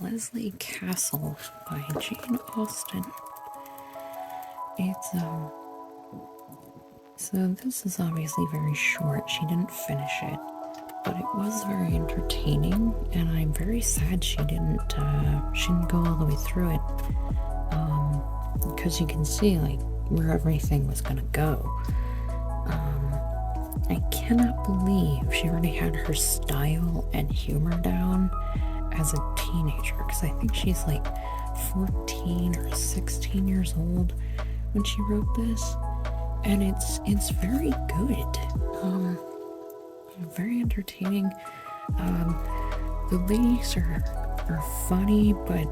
Lesley Castle by Jane Austen. It's so this is obviously very short. She didn't finish it, but it was very entertaining, and I'm very sad she didn't go all the way through it. Because you can see like where everything was gonna go. I cannot believe she already had her style and humor down as a teenager, because I think she's like 14 or 16 years old when she wrote this, and it's very good, very entertaining. The ladies are funny, but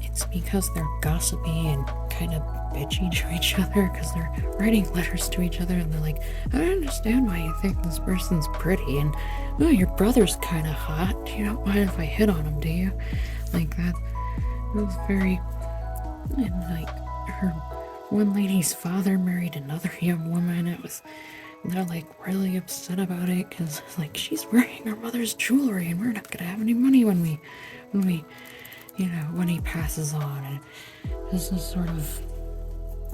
it's because they're gossipy and kind of bitchy to each other, because they're writing letters to each other, and they're like, I don't understand why you think this person's pretty, and oh, your brother's kind of hot. You don't mind if I hit on him, do you? Like that. It was very, and like her one lady's father married another young woman. They're like really upset about it, because like she's wearing her mother's jewelry, and we're not gonna have any money when we, when he passes on. And this is sort of,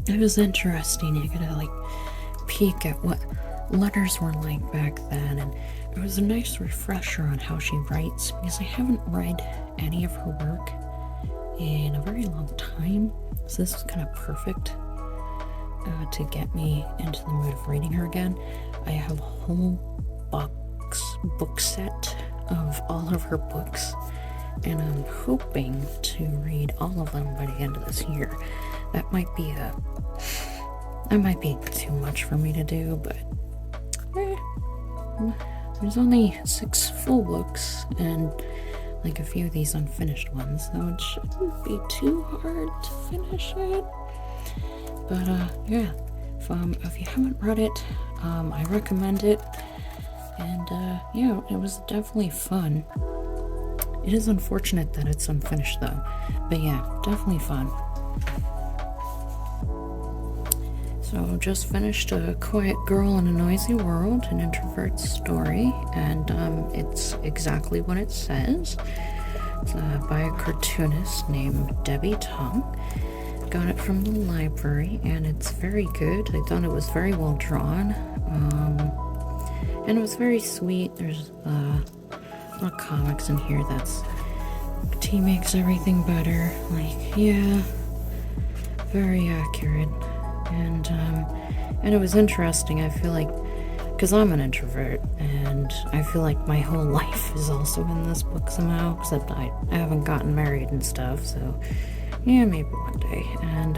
it was interesting. You could like peek at what letters were like back then, and it was a nice refresher on how she writes, because I haven't read any of her work in a very long time, so this was kind of perfect to get me into the mood of reading her again. I have a whole book set of all of her books, and I'm hoping to read all of them by the end of this year. That might be too much for me to do, but there's only 6 full books and like a few of these unfinished ones, so it shouldn't be too hard to finish it. But yeah, if you haven't read it, I recommend it, and yeah, it was definitely fun. It is unfortunate that it's unfinished though, but yeah, definitely fun. So just finished A Quiet Girl in a Noisy World, an introvert story, and it's exactly what it says. It's by a cartoonist named Debbie Tung. Got it from the library, and it's very good. I thought it was very well drawn, and it was very sweet. There's a lot of comics in here that's tea makes everything better. Like, yeah, very accurate. And it was interesting. I feel like, because I'm an introvert, and I feel like my whole life is also in this book somehow, except I haven't gotten married and stuff, so yeah, maybe one day. And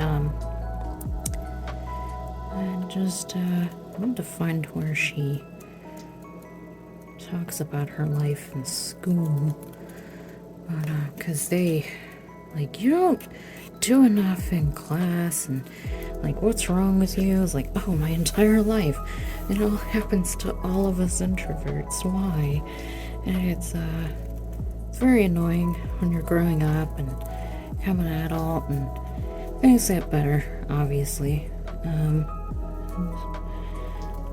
just wanted to find where she talks about her life in school, but because they, like, you don't do enough in class, and like, what's wrong with you? It's like, oh, my entire life, it all happens to all of us introverts. Why? And it's very annoying when you're growing up and become an adult, and things get better, obviously.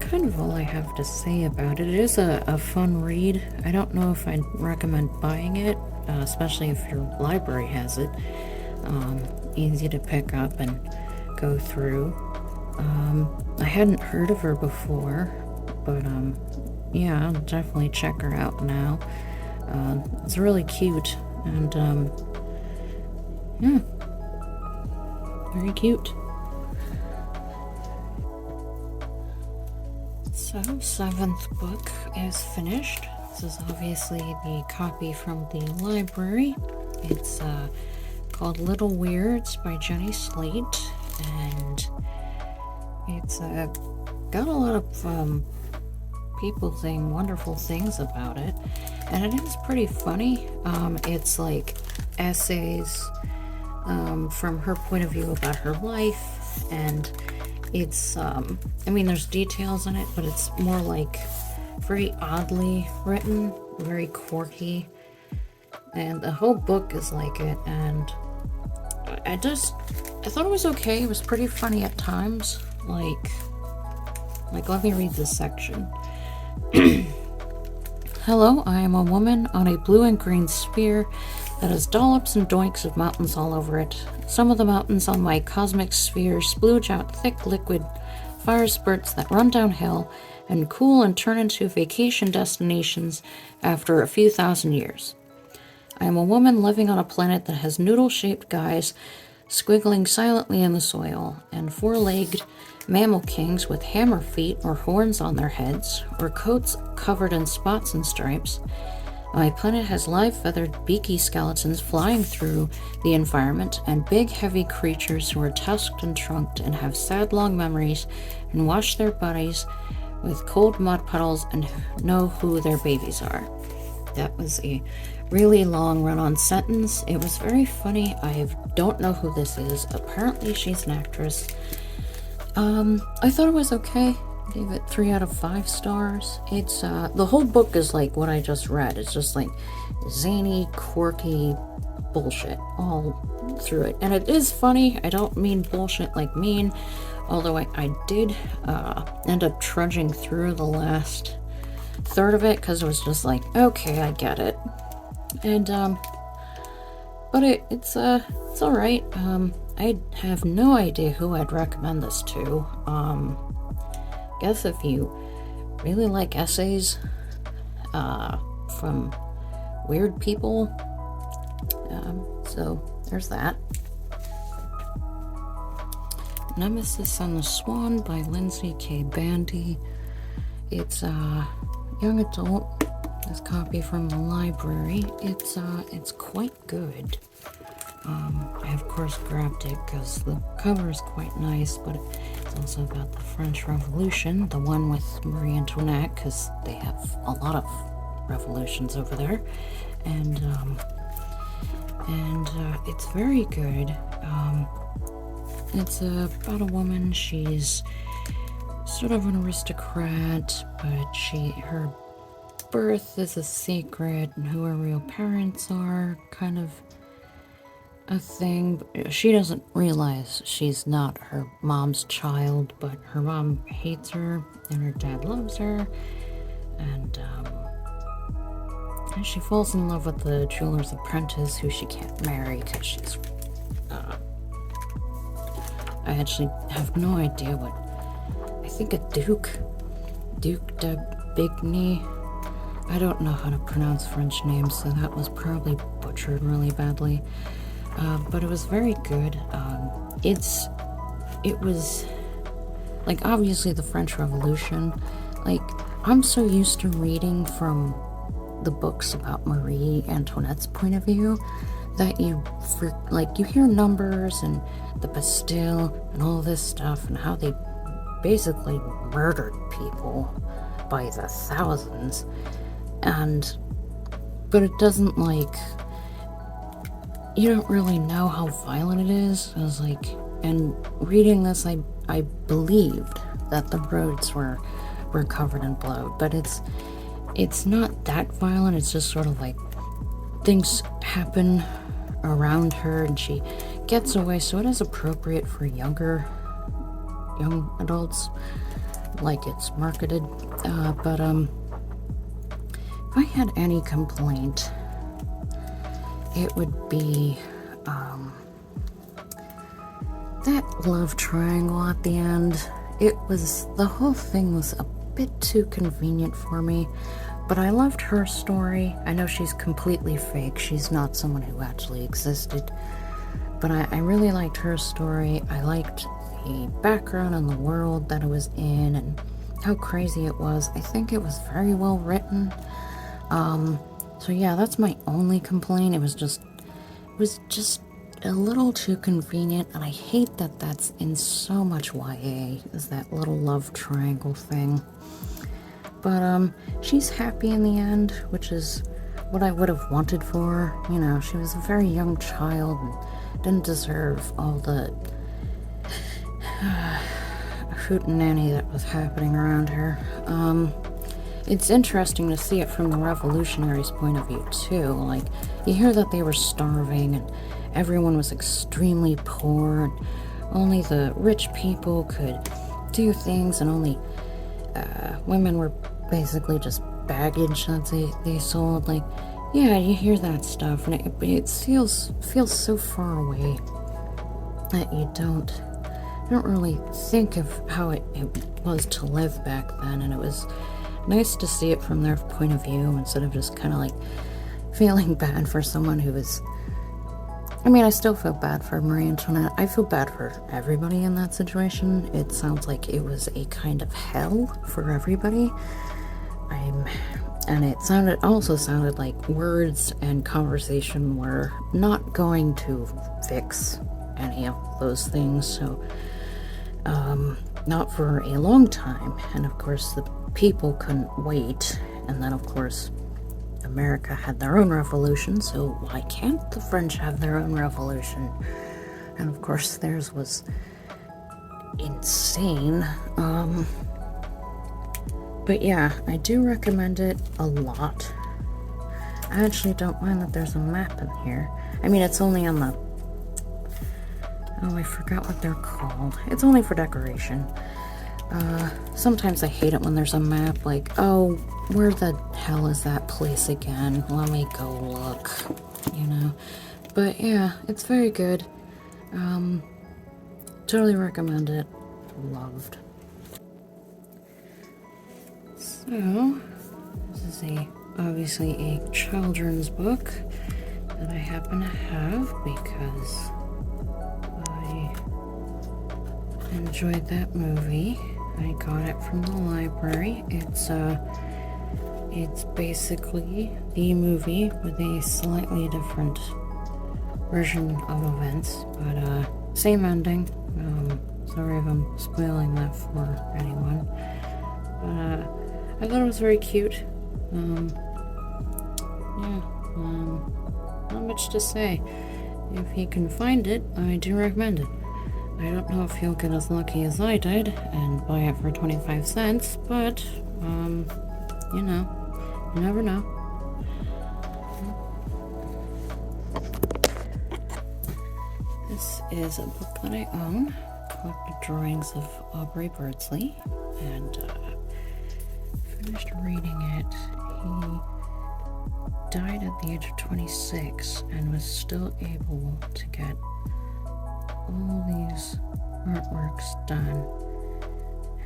Kind of all I have to say about it. It is a fun read. I don't know if I'd recommend buying it, especially if your library has it. Easy to pick up and go through. I hadn't heard of her before, but yeah, I'll definitely check her out now. It's really cute, and yeah, very cute. So, 7th book is finished. This is obviously the copy from the library. It's called Little Weirds by Jenny Slate, and it's got a lot of people saying wonderful things about it, and it is pretty funny. It's like essays from her point of view about her life, and it's I mean, there's details in it, but it's more like very oddly written, very quirky, and the whole book is like it. And I thought it was okay. It was pretty funny at times. Like let me read this section. Hello, I am a woman on a blue and green sphere that has dollops and doinks of mountains all over it. Some of the mountains on my cosmic sphere splooge out thick liquid fire spurts that run downhill and cool and turn into vacation destinations after a few thousand years. I am a woman living on a planet that has noodle-shaped guys squiggling silently in the soil, and four-legged mammal kings with hammer feet or horns on their heads, or coats covered in spots and stripes. My planet has live feathered beaky skeletons flying through the environment, and big heavy creatures who are tusked and trunked and have sad long memories and wash their bodies with cold mud puddles and know who their babies are. That was a really long run-on sentence. It was very funny. I don't know who this is. Apparently she's an actress. I thought it was okay. Gave it 3 out of 5 stars. It's the whole book is like what I just read. It's just like zany, quirky bullshit all through it, and it is funny. I don't mean bullshit like mean, although I did end up trudging through the last third of it because it was just like, okay, I get it. And but it's all right. I have no idea who I'd recommend this to. Guess if you really like essays from weird people. So there's that. Nemesis and the Swan by Lindsay K. Bandy. It's young adult. This copy from the library. It's quite good. I of course grabbed it because the cover is quite nice, but it's also about the French Revolution, the one with Marie Antoinette, because they have a lot of revolutions over there, and it's very good. It's about a woman. She's sort of an aristocrat, but her birth is a secret, and who her real parents are kind of a thing. She doesn't realize she's not her mom's child, but her mom hates her and her dad loves her, and she falls in love with the jeweler's apprentice who she can't marry because she's I actually have no idea what, I think a Duke de Bigny. I don't know how to pronounce French names, so that was probably butchered really badly. But it was very good. It was, like, obviously the French Revolution. Like, I'm so used to reading from the books about Marie Antoinette's point of view that you hear numbers and the Bastille and all this stuff and how they basically murdered people by the thousands. But it doesn't, like, you don't really know how violent it is. I was like, and reading this, I believed that the roads were covered in blood, but it's not that violent. It's just sort of like things happen around her and she gets away, so it is appropriate for young adults, like it's marketed. But if I had any complaint, it would be that love triangle at the end. The whole thing was a bit too convenient for me, but I loved her story. I know she's completely fake. She's not someone who actually existed, but I really liked her story. I liked the background and the world that it was in and how crazy it was. I think it was very well written. So yeah, that's my only complaint. It was just a little too convenient, and I hate that that's in so much YA, is that little love triangle thing. But she's happy in the end, which is what I would have wanted for her. You know, she was a very young child and didn't deserve all the hootenanny that was happening around her. It's interesting to see it from the revolutionaries' point of view, too. Like, you hear that they were starving and everyone was extremely poor and only the rich people could do things, and only women were basically just baggage that they sold. Like, yeah, you hear that stuff, and it feels so far away that you don't really think of how it was to live back then. And it was nice to see it from their point of view instead of just kind of like feeling bad for someone who was. I mean, I still feel bad for Marie Antoinette. I feel bad for everybody in that situation. It sounds like it was a kind of hell for everybody. And it also sounded like words and conversation were not going to fix any of those things. So, not for a long time. And of course, the people couldn't wait. And then, of course, America had their own revolution, so why can't the French have their own revolution? And of course, theirs was insane. But yeah, I do recommend it a lot. I actually don't mind that there's a map in here. I mean, it's only on the... Oh, I forgot what they're called. It's only for decoration. Sometimes I hate it when there's a map, like, oh, where the hell is that place again? Let me go look, you know? But yeah, it's very good. Totally recommend it. Loved. So, this is obviously a children's book that I happen to have because I enjoyed that movie. I got it from the library. It's basically the movie with a slightly different version of events, but same ending. Sorry if I'm spoiling that for anyone. But I thought it was very cute. Not much to say. If you can find it, I do recommend it. I don't know if you'll get as lucky as I did and buy it for 25 cents, but, you know, you never know. This is a book that I own, collected drawings of Aubrey Beardsley, and finished reading it. He died at the age of 26 and was still able to get all these artworks done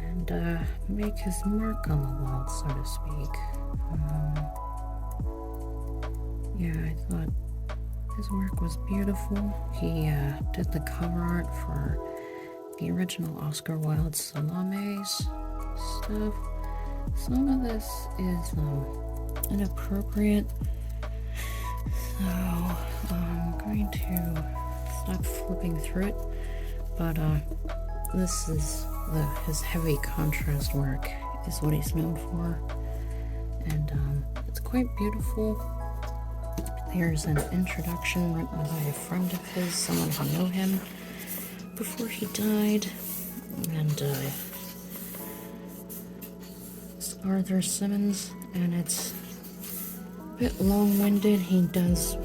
and make his mark on the wall, so to speak. Yeah, I thought his work was beautiful. He did the cover art for the original Oscar Wilde Salame's stuff. Some of this is inappropriate, so I'm going to stop flipping through it, but this is his heavy contrast work is what he's known for, and it's quite beautiful. There's an introduction written by a friend of his, someone who knew him before he died, and it's Arthur Symons, and it's a bit long-winded. He does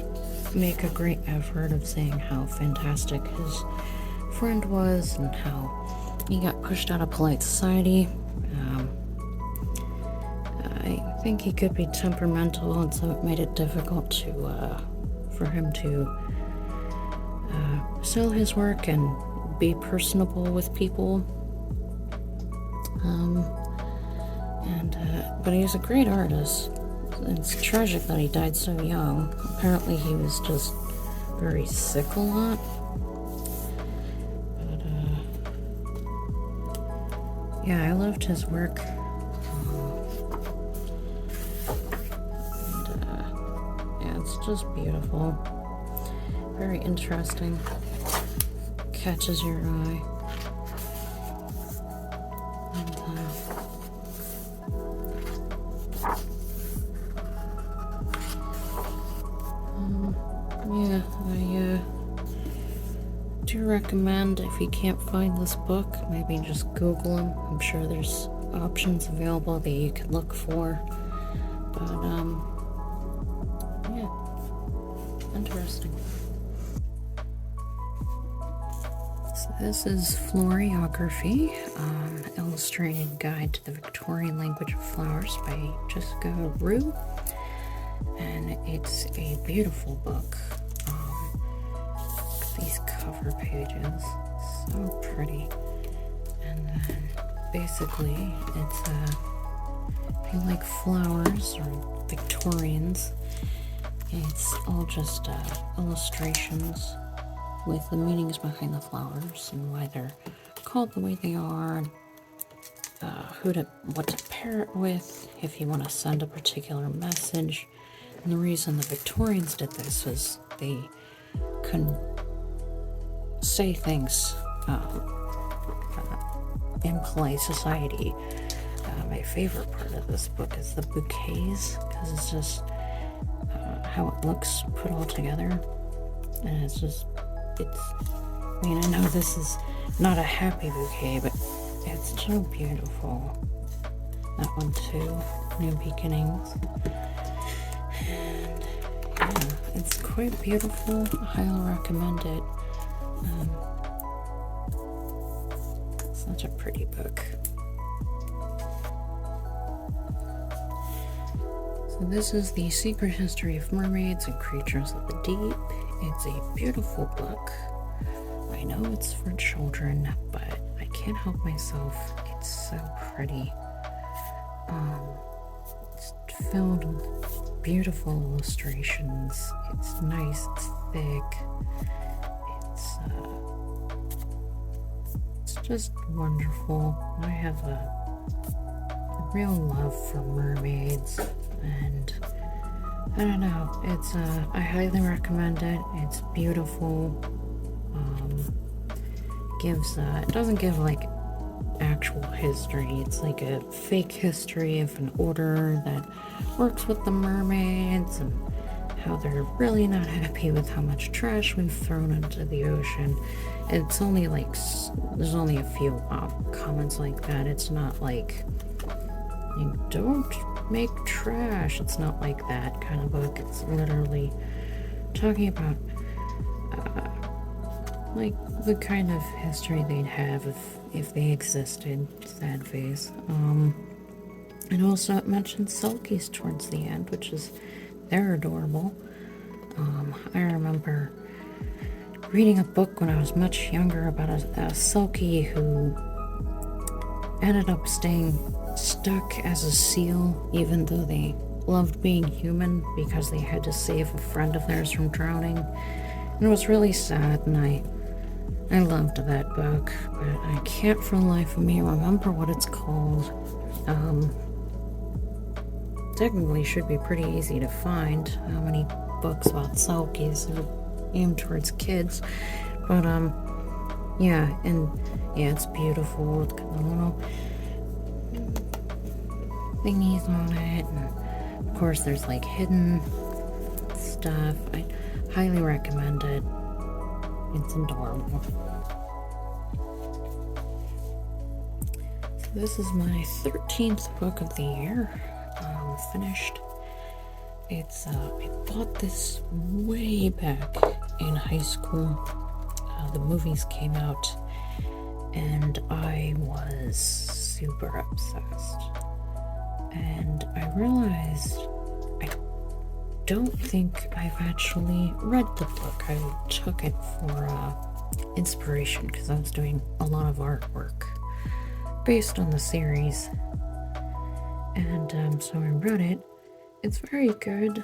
make a great effort of saying how fantastic his friend was and how he got pushed out of polite society. I think he could be temperamental, and so it made it difficult for him to sell his work and be personable with people. But he's a great artist. It's tragic that he died so young. Apparently he was just very sick a lot. But, yeah, I loved his work. Yeah, it's just beautiful. Very interesting. Catches your eye. Yeah, I do recommend, if you can't find this book, maybe just Google him. I'm sure there's options available that you could look for. But, yeah, interesting. So This is Floriography, Illustrated Guide to the Victorian Language of Flowers by Roux, and it's a beautiful book. These cover pages, so pretty. And then basically it's if you like flowers or Victorians, it's all just illustrations with the meanings behind the flowers and why they're called the way they are, and what to pair it with, if you want to send a particular message. And the reason the Victorians did this was they couldn't say things in polite society. My favorite part of this book is the bouquets, because it's just how it looks put all together, and I know this is not a happy bouquet, but it's so beautiful. That one too, New Beginnings. And yeah, it's quite beautiful. I highly recommend it. Such a pretty book. So this is The Secret History of Mermaids and Creatures of the Deep. It's a beautiful book. I know it's for children, but I can't help myself. It's so pretty. It's filled with beautiful illustrations. It's nice, it's thick. It's just wonderful. I have a real love for mermaids, and I don't know, it's I highly recommend it. It's beautiful. It doesn't give like actual history. It's like a fake history of an order that works with the mermaids and how they're really not happy with how much trash we've thrown into the ocean. It's only like there's only a few comments like that. It's not like you don't make trash. It's not like that kind of book. It's literally talking about like the kind of history they'd have if they existed. Sad face. And also it mentions selkies towards the end, which is, they're adorable. I remember reading a book when I was much younger about a selkie who ended up staying stuck as a seal, even though they loved being human, because they had to save a friend of theirs from drowning. And it was really sad, and I loved that book, but I can't for the life of me remember what it's called. Technically should be pretty easy to find. How many books about selkies are aimed towards kids? But yeah, it's beautiful. It's got the little thingies on it, and of course there's like hidden stuff. I highly recommend it. It's adorable. So this is my 13th book of the year. Finished. I bought this way back in high school. The movies came out, and I was super obsessed. And I realized I don't think I've actually read the book. I took it for inspiration because I was doing a lot of artwork based on the series. And so I read it. It's very good.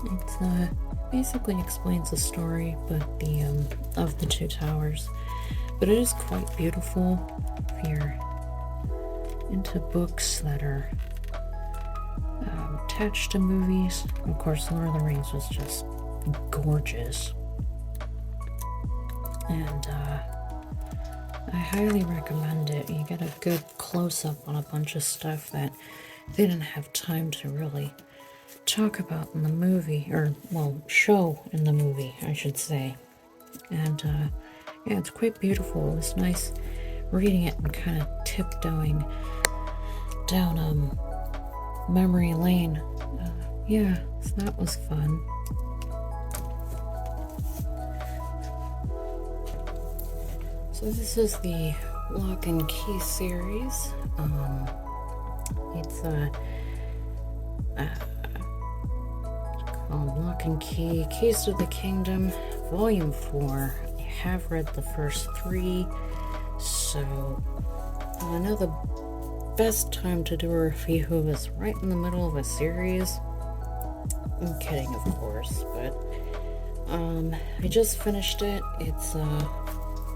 It basically explains the story, but of the two towers. But it is quite beautiful if you're into books that are attached to movies. Of course, Lord of the Rings was just gorgeous. And I highly recommend it. You get a good close-up on a bunch of stuff that they didn't have time to really talk about in the movie, or, well, show in the movie, I should say. And, yeah, it's quite beautiful. It was nice reading it and kind of tiptoeing down, memory lane. Yeah, so that was fun. So this is the Lock and Key series. It's called Lock and Key, Keys to the Kingdom, Volume 4. I have read the first 3, so I know the best time to do a review is right in the middle of a series. I'm kidding, of course, but I just finished it. It's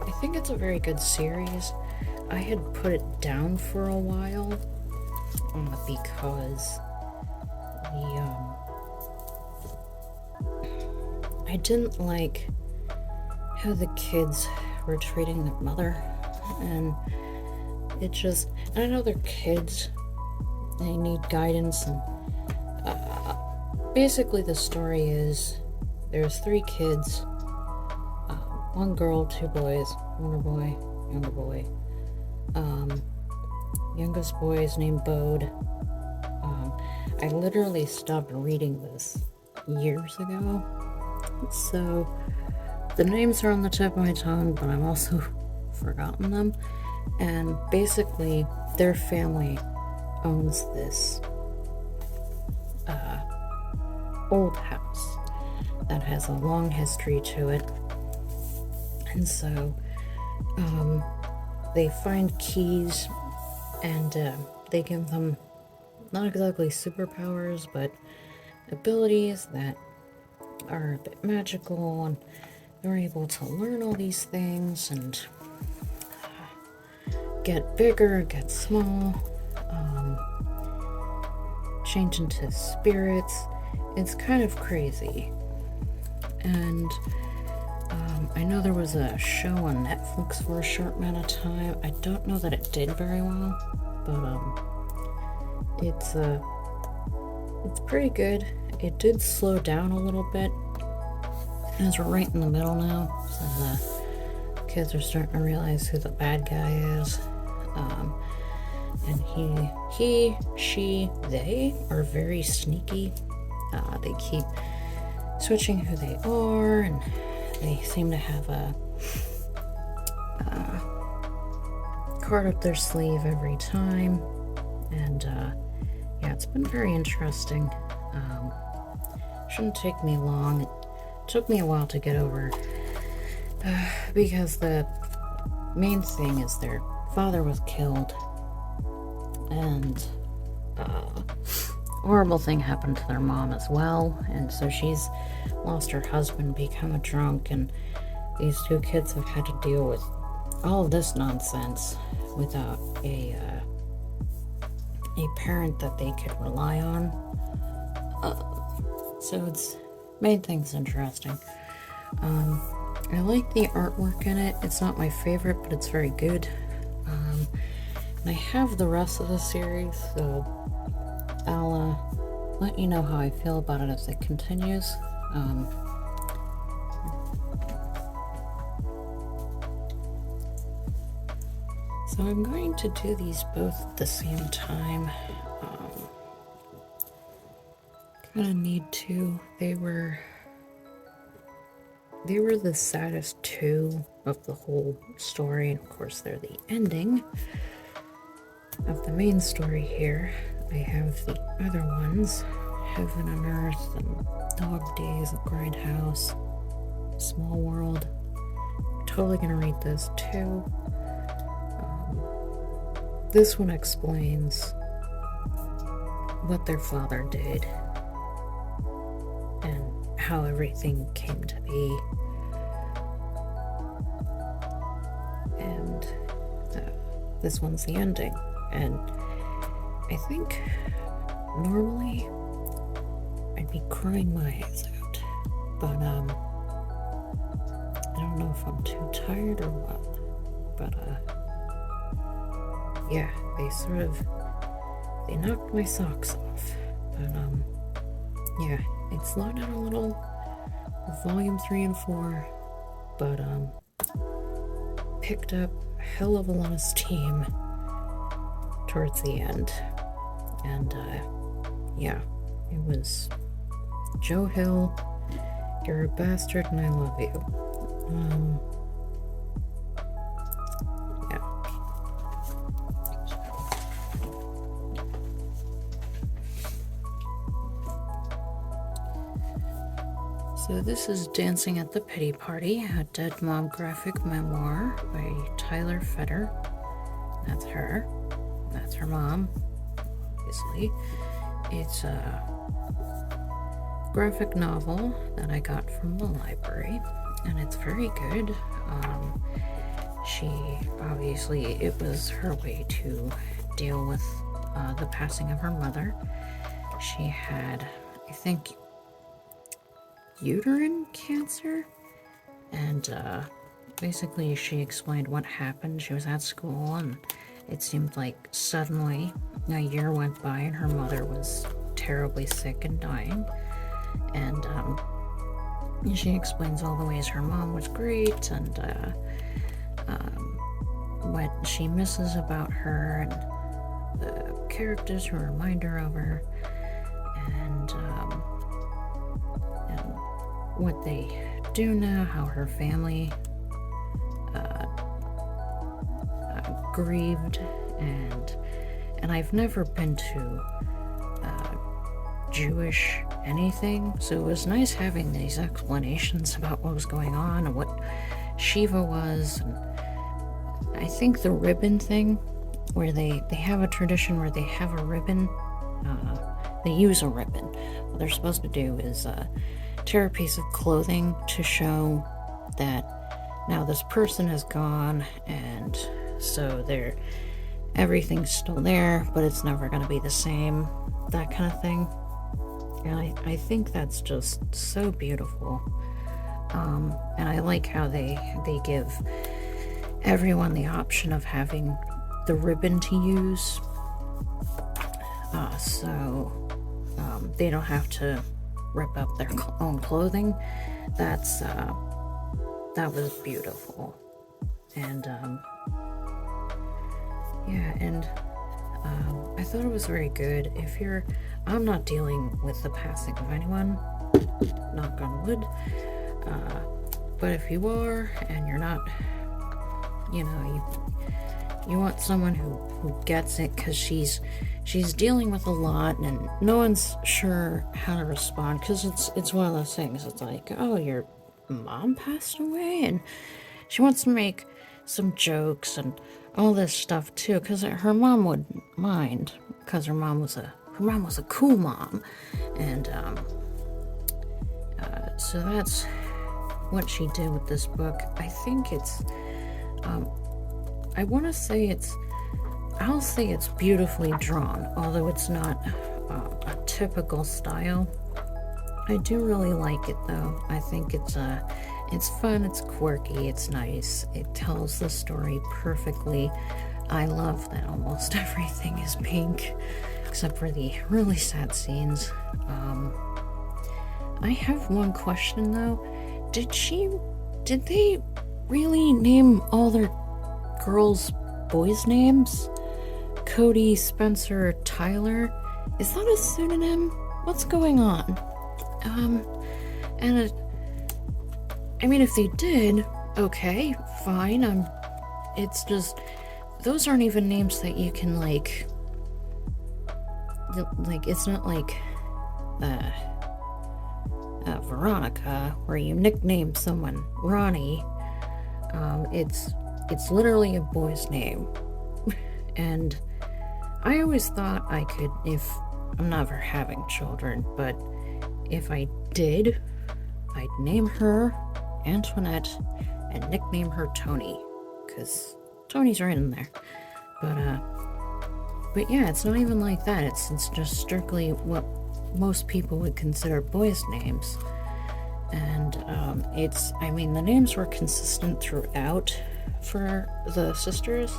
I think it's a very good series. I had put it down for a while because I didn't like how the kids were treating their mother, and it just, I know they're kids, they need guidance, and basically the story is there's 3 kids, 1 girl, 2 boys, older boy, younger boy. Youngest boy is named Bode. I literally stopped reading this years ago, so the names are on the tip of my tongue, but I've also forgotten them. And basically, their family owns this old house that has a long history to it. And so they find keys, and they give them not exactly superpowers, but abilities that are a bit magical, and they're able to learn all these things and get bigger, get small, change into spirits. It's kind of crazy. And I know there was a show on Netflix for a short amount of time. I don't know that it did very well, but it's pretty good. It did slow down a little bit, as we're right in the middle now, so the kids are starting to realize who the bad guy is. And he, she, they are very sneaky. They keep switching who they are, and they seem to have a card up their sleeve every time. And yeah, it's been very interesting. Shouldn't take me long. It took me a while to get over, because the main thing is their father was killed, and horrible thing happened to their mom as well, and so she's lost her husband, become a drunk, and these 2 kids have had to deal with all of this nonsense without a parent that they could rely on. So it's made things interesting. I like the artwork in it. It's not my favorite, but it's very good. And I have the rest of the series, so I'll let you know how I feel about it as it continues. So I'm going to do these both at the same time. Kind of need to. They were the saddest 2 of the whole story, and of course they're the ending of the main story here. I have the other ones, Heaven and Earth, and Dog Days, Grindhouse, Small World. I'm totally gonna read this too. This one explains what their father did and how everything came to be. And this one's the ending. And I think normally I'd be crying my eyes out, but I don't know if I'm too tired or what, but yeah, they knocked my socks off, but yeah, it slowed down a little with volume 3 and 4, but picked up a hell of a lot of steam towards the end. And yeah, it was Joe Hill, you're a bastard and I love you. So this is Dancing at the Pity Party, a Dead Mom graphic memoir by Tyler Fetter. That's her. That's her mom, obviously. It's a graphic novel that I got from the library, and it's very good. It was her way to deal with the passing of her mother. She had, I think, uterine cancer, and basically she explained what happened. She was at school, and it seemed like suddenly a year went by and her mother was terribly sick and dying. And she explains all the ways her mom was great, and what she misses about her, and the characters who remind her of her, and what they do now, how her family grieved, and I've never been to Jewish anything, so it was nice having these explanations about what was going on and what Shiva was. And I think the ribbon thing, where they have a tradition where they have a ribbon, they use a ribbon. What they're supposed to do is tear a piece of clothing to show that now this person is gone, and so everything's still there, but it's never going to be the same, that kind of thing. And I think that's just so beautiful. And I like how they give everyone the option of having the ribbon to use, so they don't have to rip up their own clothing. That was beautiful. And I thought it was very good. I'm not dealing with the passing of anyone, knock on wood, but if you are, and you're not, you want someone who gets it, because she's dealing with a lot, and no one's sure how to respond, because it's one of those things. It's like, oh, your mom passed away, and she wants to make some jokes and all this stuff too, because her mom wouldn't mind, because her mom was a cool mom, and so that's what she did with this book. I think it's I'll say it's beautifully drawn, although it's not a typical style. I do really like it, though. I think it's fun, it's quirky, it's nice. It tells the story perfectly. I love that almost everything is pink, except for the really sad scenes. I have one question, though. Did they really name all their girls' boys' names? Cody, Spencer, Tyler? Is that a pseudonym? What's going on? If they did, okay, fine. It's just, those aren't even names that you can, it's not like, Veronica, where you nickname someone Ronnie. It's literally a boy's name. And I always thought I could, if I'm never having children, but if I did, I'd name her Antoinette and nickname her Tony, because Tony's right in there. But yeah, it's not even like that. It's just strictly what most people would consider boys' names. And the names were consistent throughout for the sisters,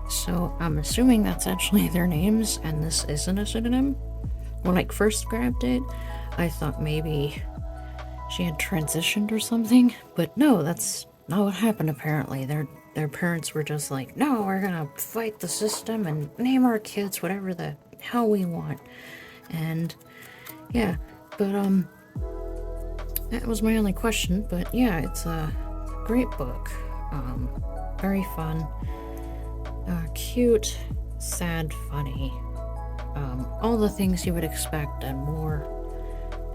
so I'm assuming that's actually their names, and this isn't a pseudonym. When I first grabbed it, I thought maybe she had transitioned or something, but no, that's not what happened. Apparently their parents were just like, no, we're gonna fight the system and name our kids whatever the hell we want. And yeah, but that was my only question. But yeah, it's a great book, very fun, cute, sad, funny, all the things you would expect and more.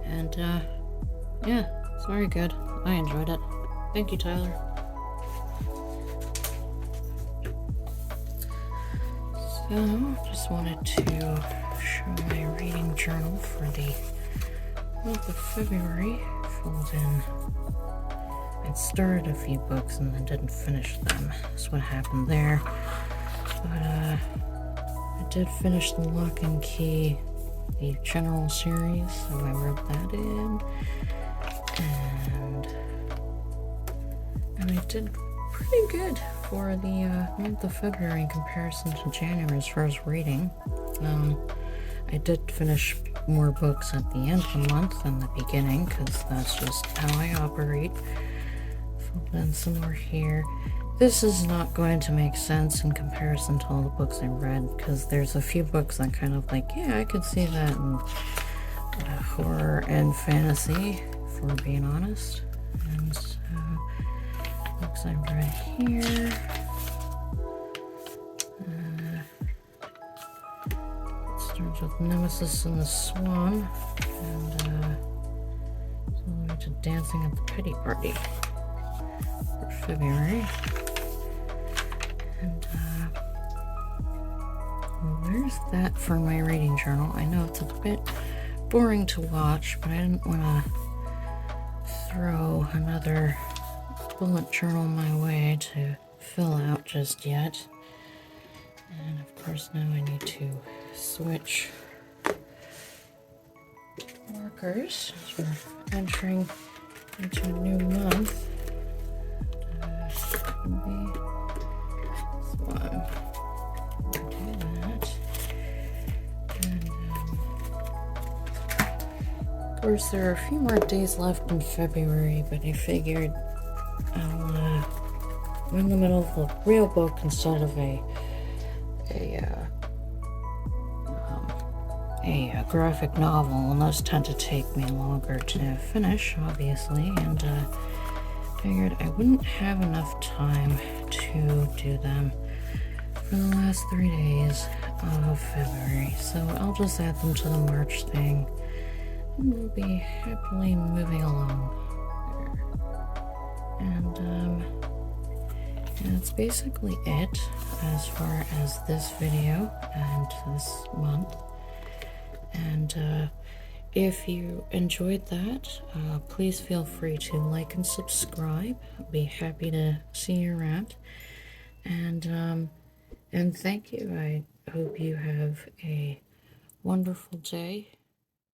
And yeah, very good. I enjoyed it. Thank you, Tyler. So, just wanted to show my reading journal for the month of February. Filled in. I'd started a few books and then didn't finish them. That's what happened there. But, I did finish the Lock and Key, the general series, so I wrote that in. And I did pretty good for the month of February in comparison to January as far as reading. I did finish more books at the end of the month than the beginning, because that's just how I operate. Filled in some more here. This is not going to make sense in comparison to all the books I read, because there's a few books that kind of like, yeah, I could see that in horror and fantasy, for being honest. And so, books I read here. It starts with Nemesis and the Swan, and it's all the way to Dancing at the Petty Party for February. And well, there's that for my reading journal. I know it's a bit boring to watch, but I didn't want to throw another bullet journal my way to fill out just yet. And of course now I need to switch markers as we're entering into a new month. And, Swan. Do that. And of course there are a few more days left in February, but I figured I'm in the middle of a real book instead of a graphic novel, and those tend to take me longer to finish, obviously, and figured I wouldn't have enough time to do them for the last 3 days of February, so I'll just add them to the March thing, and we'll be happily moving along there. And that's basically it as far as this video and this month. And if you enjoyed that, please feel free to like and subscribe. I'll be happy to see you around. And thank you. I hope you have a wonderful day